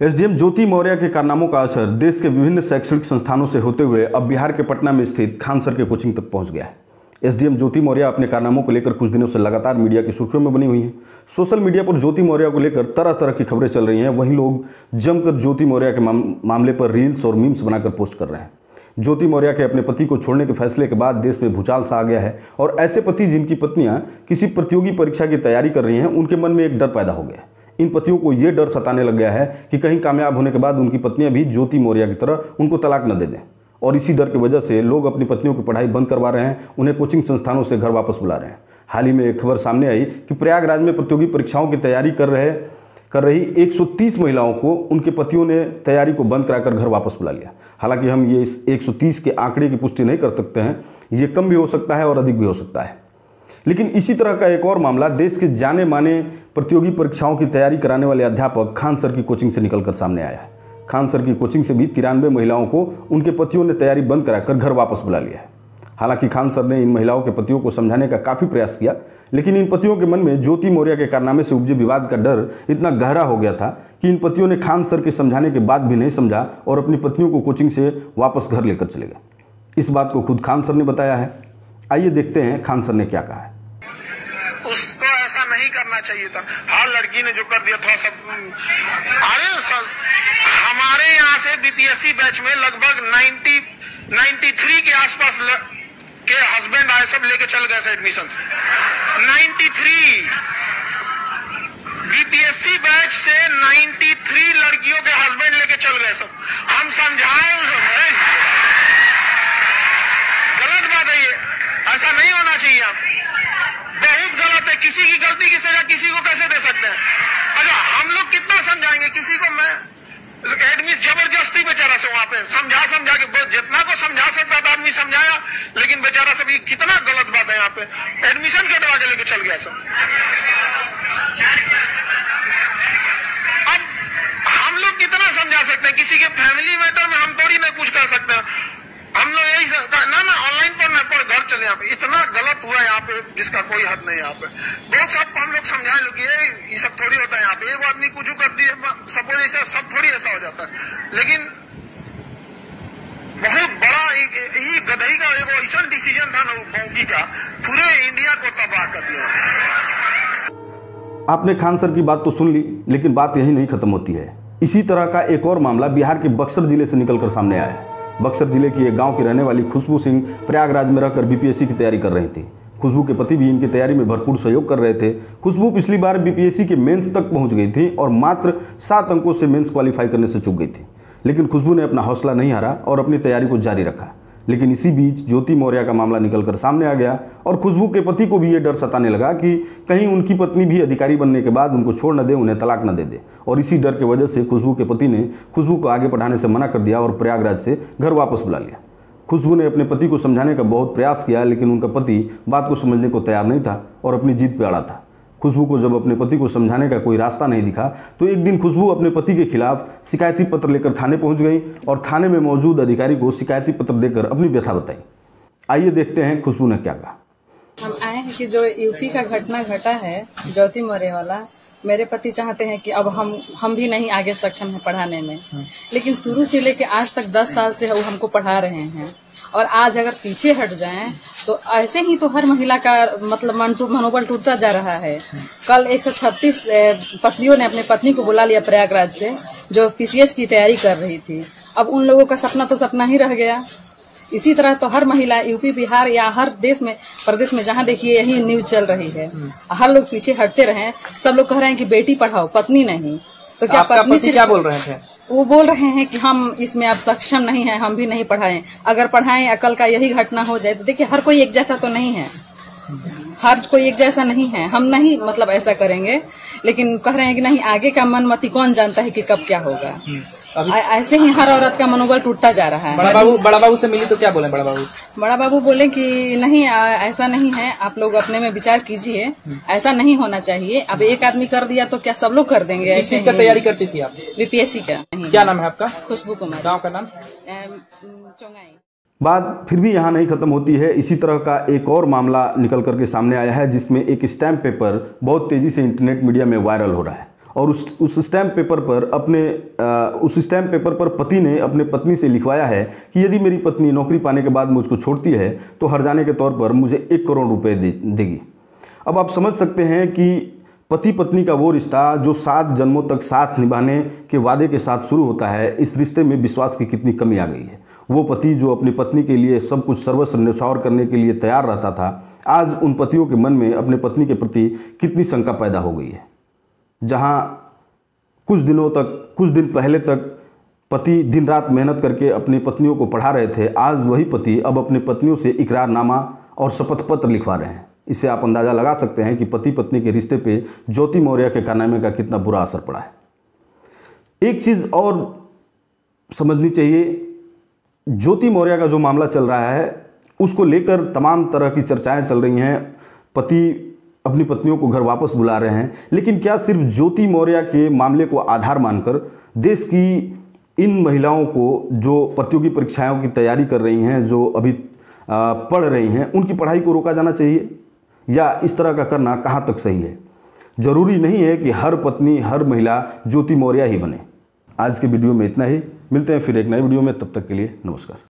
SDM ज्योति मौर्य के कारनामों का असर देश के विभिन्न शैक्षणिक संस्थानों से होते हुए अब बिहार के पटना में स्थित खान सर के कोचिंग तक पहुंच गया है। एसडीएम ज्योति मौर्य अपने कारनामों को लेकर कुछ दिनों से लगातार मीडिया की सुर्खियों में बनी हुई हैं। सोशल मीडिया पर ज्योति मौर्य को लेकर तरह तरह की खबरें चल रही हैं। वहीं लोग जमकर ज्योति मौर्य के मामले पर रील्स और मीम्स बनाकर पोस्ट कर रहे हैं। ज्योति मौर्य के अपने पति को छोड़ने के फैसले के बाद देश में भूचाल सा आ गया है और ऐसे पति जिनकी पत्नियां किसी प्रतियोगी परीक्षा की तैयारी कर रही हैं, उनके मन में एक डर पैदा हो गया है। इन पतियों को ये डर सताने लग गया है कि कहीं कामयाब होने के बाद उनकी पत्नियां भी ज्योति मौर्य की तरह उनको तलाक न दे दें, और इसी डर की वजह से लोग अपनी पत्नियों की पढ़ाई बंद करवा रहे हैं, उन्हें कोचिंग संस्थानों से घर वापस बुला रहे हैं। हाल ही में एक खबर सामने आई कि प्रयागराज में प्रतियोगी परीक्षाओं की तैयारी कर रही 130 महिलाओं को उनके पतियों ने तैयारी को बंद कराकर घर वापस बुला लिया। हालांकि हम ये इस 130 के आंकड़े की पुष्टि नहीं कर सकते हैं, ये कम भी हो सकता है और अधिक भी हो सकता है। लेकिन इसी तरह का एक और मामला देश के जाने माने प्रतियोगी परीक्षाओं की तैयारी कराने वाले अध्यापक खान सर की कोचिंग से निकलकर सामने आया है। खान सर की कोचिंग से भी 93 महिलाओं को उनके पतियों ने तैयारी बंद कराकर घर वापस बुला लिया है। हालांकि खान सर ने इन महिलाओं के पतियों को समझाने का काफ़ी प्रयास किया, लेकिन इन पतियों के मन में ज्योति मौर्य के कारनामे से उपजे विवाद का डर इतना गहरा हो गया था कि इन पतियों ने खान सर के समझाने के बाद भी नहीं समझा और अपनी पत्नियों को कोचिंग से वापस घर लेकर चले गए। इस बात को खुद खान सर ने बताया है। आइए देखते हैं खान सर ने क्या कहा है। उसको ऐसा नहीं करना चाहिए था। हर लड़की ने जो कर दिया था सब। अरे सर, हमारे यहाँ से बीपीएससी बैच में लगभग 93 के आसपास के हस्बैंड आए, सब लेके चल गए एडमिशन से। 93 बीपीएससी बैच से 93 लड़कियों के हस्बैंड लेके चल गए सब। हम समझाए गलत बात है, ये ऐसा नहीं होना चाहिए। आप बहुत गलत है। किसी की गलती की सजा किसी को कैसे दे सकते हैं? अच्छा, हम लोग कितना समझाएंगे किसी को? मैं एडमिट जबरदस्ती बेचारा से वहां पे समझा के जितना को समझा सकता था आदमी समझाया, लेकिन बेचारा सब कितना गलत बात है। यहाँ पे एडमिशन कटवा के लेके चल गया सब। अब हम लोग कितना समझा सकते हैं? किसी के फैमिली मैटर में हम थोड़ी ना कुछ कर सकते हैं। हम लोग यही ना ऑनलाइन पर घर चले। यहाँ पे इतना गलत हुआ है, यहाँ पे जिसका कोई हद नहीं। यहाँ पे बहुत सब हम लोग समझाए लोग, ये सब थोड़ी होता है। यहाँ पे एक आदमी कुछ कर दिए सपोज ऐसा सब थोड़ी ऐसा हो जाता है। लेकिन बहुत बड़ा ये गधई का एक ऐसा डिसीजन था ना बॉम्बी का, पूरे इंडिया को तबाह कर दिया। आपने खान सर की बात तो सुन ली, लेकिन बात यही नहीं खत्म होती है। इसी तरह का एक और मामला बिहार के बक्सर जिले से निकलकर सामने आया है। बक्सर जिले की एक गांव की रहने वाली खुशबू सिंह प्रयागराज में रहकर बीपीएससी की तैयारी कर रही थी। खुशबू के पति भी इनकी तैयारी में भरपूर सहयोग कर रहे थे। खुशबू पिछली बार बीपीएससी के मेंस तक पहुंच गई थी और मात्र 7 अंकों से मेंस क्वालिफाई करने से चूक गई थी। लेकिन खुशबू ने अपना हौसला नहीं हारा और अपनी तैयारी को जारी रखा। लेकिन इसी बीच ज्योति मौर्य का मामला निकलकर सामने आ गया और खुशबू के पति को भी ये डर सताने लगा कि कहीं उनकी पत्नी भी अधिकारी बनने के बाद उनको छोड़ न दे, उन्हें तलाक न दे दे। और इसी डर की वजह से खुशबू के पति ने खुशबू को आगे पढ़ाने से मना कर दिया और प्रयागराज से घर वापस बुला लिया। खुशबू ने अपने पति को समझाने का बहुत प्रयास किया, लेकिन उनका पति बात को समझने को तैयार नहीं था और अपनी जीत पे अड़ा था। खुशबू को जब अपने पति को समझाने का कोई रास्ता नहीं दिखा तो एक दिन खुशबू अपने पति के खिलाफ शिकायती पत्र लेकर थाने पहुंच गई और थाने में मौजूद अधिकारी को शिकायती पत्र देकर अपनी व्यथा बताई। आइए देखते हैं खुशबू ने क्या कहा। हम आए हैं कि जो यूपी का घटना घटा है ज्योति मौर्य वाला, मेरे पति चाहते हैं कि अब हम भी नहीं आगे सक्षम हैं पढ़ाने में, लेकिन शुरू से लेकर आज तक 10 साल से वो हमको पढ़ा रहे हैं और आज अगर पीछे हट जाएं तो ऐसे ही तो हर महिला का मतलब मनोबल टूटता जा रहा है। कल 136 पत्नियों ने अपने पत्नी को बुला लिया प्रयागराज से, जो पीसीएस की तैयारी कर रही थी। अब उन लोगों का सपना तो सपना ही रह गया। इसी तरह तो हर महिला यूपी बिहार या हर देश में प्रदेश में जहाँ देखिए यही न्यूज चल रही है। हर लोग पीछे हटते रहे। सब लोग कह रहे हैं कि बेटी पढ़ाओ, पत्नी नहीं। तो क्या पत्नी से क्या बोल रहे थे? वो बोल रहे हैं कि हम इसमें अब सक्षम नहीं है, हम भी नहीं पढ़ाएं। अगर पढ़ाएं अकल का यही घटना हो जाए तो देखिए हर कोई एक जैसा तो नहीं है, हर कोई एक जैसा नहीं है। हम नहीं मतलब ऐसा करेंगे, लेकिन कह रहे हैं कि नहीं, आगे का मन मती कौन जानता है कि कब क्या होगा। ऐसे ही हर औरत का मनोबल टूटता जा रहा है। बड़ा बाबू से मिली तो क्या बोले बड़ा बाबू? बड़ा बाबू बोले कि नहीं, ऐसा नहीं है, आप लोग अपने में विचार कीजिए, ऐसा नहीं होना चाहिए। अब एक आदमी कर दिया तो क्या सब लोग कर देंगे? ऐसे का तैयारी करती थी आप? बीपीएससी का। क्या नाम है आपका? खुशबू कुमार। गाँव का नाम? चौंगाई। बात फिर भी यहाँ नहीं खत्म होती है। इसी तरह का एक और मामला निकल करके सामने आया है, जिसमें एक स्टैम्प पेपर बहुत तेजी से इंटरनेट मीडिया में वायरल हो रहा है और उस स्टैम्प पेपर पर पति ने अपने पत्नी से लिखवाया है कि यदि मेरी पत्नी नौकरी पाने के बाद मुझको छोड़ती है तो हर्जाने के तौर पर मुझे 1 करोड़ रुपए देगी। अब आप समझ सकते हैं कि पति पत्नी का वो रिश्ता जो 7 जन्मों तक साथ निभाने के वादे के साथ शुरू होता है, इस रिश्ते में विश्वास की कितनी कमी आ गई है। वो पति जो अपनी पत्नी के लिए सब कुछ सर्वस्व न्यौछावर करने के लिए तैयार रहता था, आज उन पतियों के मन में अपने पत्नी के प्रति कितनी शंका पैदा हो गई है। जहां कुछ दिन पहले तक पति दिन रात मेहनत करके अपनी पत्नियों को पढ़ा रहे थे, आज वही पति अब अपनी पत्नियों से इकरारनामा और शपथ पत्र लिखवा रहे हैं। इससे आप अंदाज़ा लगा सकते हैं कि पति पत्नी के रिश्ते पे ज्योति मौर्य के कारनामे का कितना बुरा असर पड़ा है। एक चीज़ और समझनी चाहिए, ज्योति मौर्य का जो मामला चल रहा है उसको लेकर तमाम तरह की चर्चाएं चल रही हैं। पति अपनी पत्नियों को घर वापस बुला रहे हैं, लेकिन क्या सिर्फ ज्योति मौर्य के मामले को आधार मानकर देश की इन महिलाओं को जो प्रतियोगी परीक्षाओं की तैयारी कर रही हैं, जो अभी पढ़ रही हैं, उनकी पढ़ाई को रोका जाना चाहिए, या इस तरह का करना कहाँ तक सही है? ज़रूरी नहीं है कि हर पत्नी हर महिला ज्योति मौर्य ही बने। आज के वीडियो में इतना ही, मिलते हैं फिर एक नए वीडियो में, तब तक के लिए नमस्कार।